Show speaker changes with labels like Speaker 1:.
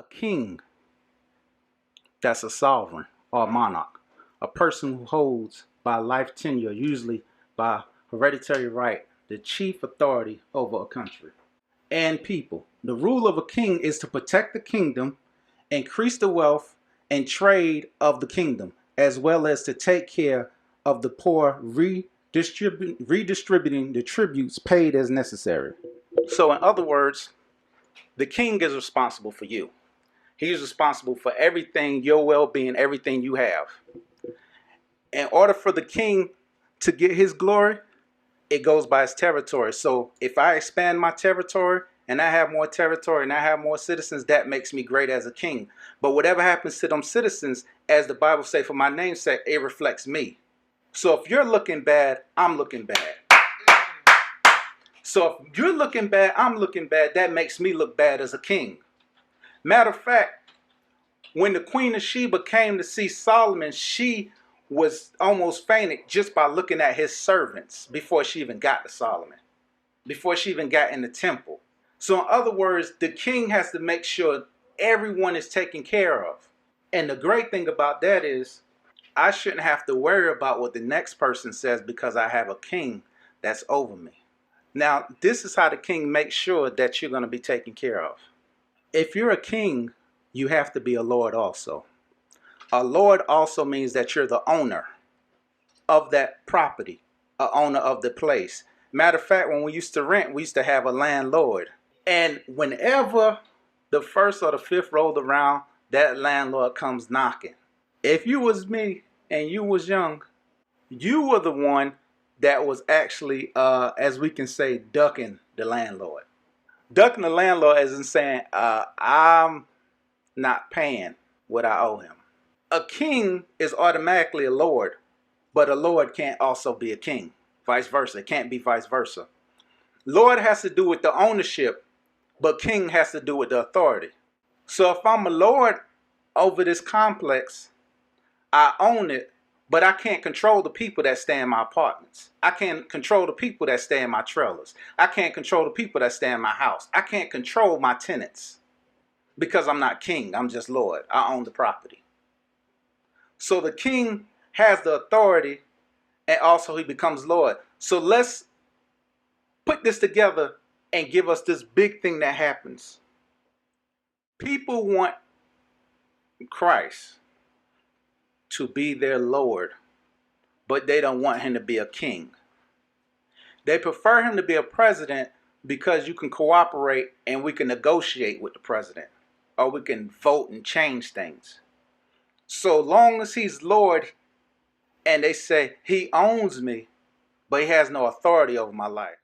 Speaker 1: A king, that's a sovereign or a monarch, a person who holds by life tenure, usually by hereditary right, the chief authority over a country and people. The rule of a king is to protect the kingdom, increase the wealth and trade of the kingdom, as well as to take care of the poor, redistributing the tributes paid as necessary. So in other words, the king is responsible for you. He's responsible for everything, your well-being, everything you have. In order for the king to get his glory, it goes by his territory. So if I expand my territory and I have more territory and I have more citizens, that makes me great as a king. But whatever happens to them citizens, as the Bible says, for my name's sake, it reflects me. So if you're looking bad, I'm looking bad. So if you're looking bad, I'm looking bad, that makes me look bad as a king. Matter of fact, when the Queen of Sheba came to see Solomon, she was almost fainted just by looking at his servants before she even got to Solomon, before she even got in the temple. So in other words, the king has to make sure everyone is taken care of. And the great thing about that is I shouldn't have to worry about what the next person says because I have a king that's over me. Now, this is how the king makes sure that you're going to be taken care of. If you're a king, you have to be a lord also. A lord also means that you're the owner of that property, a owner of the place. Matter of fact, when we used to rent, we used to have a landlord. And whenever the first or the fifth rolled around, that landlord comes knocking. If you was me and you was young, you were the one that was actually, as we can say, ducking the landlord. Ducking the landlord as in saying, I'm not paying what I owe him. A king is automatically a lord, but a lord can't also be a king. Vice versa. It can't be vice versa. Lord has to do with the ownership, but king has to do with the authority. So if I'm a lord over this complex, I own it, but I can't control the people that stay in my apartments. I can't control the people that stay in my trailers. I can't control the people that stay in my house. I can't control my tenants because I'm not king. I'm just lord. I own the property. So the king has the authority and also he becomes lord. So let's put this together and give us this big thing that happens. People want Christ to be their Lord, but they don't want him to be a king. They prefer him to be a president because you can cooperate and we can negotiate with the president, or we can vote and change things. So long as he's Lord and they say he owns me, but he has no authority over my life.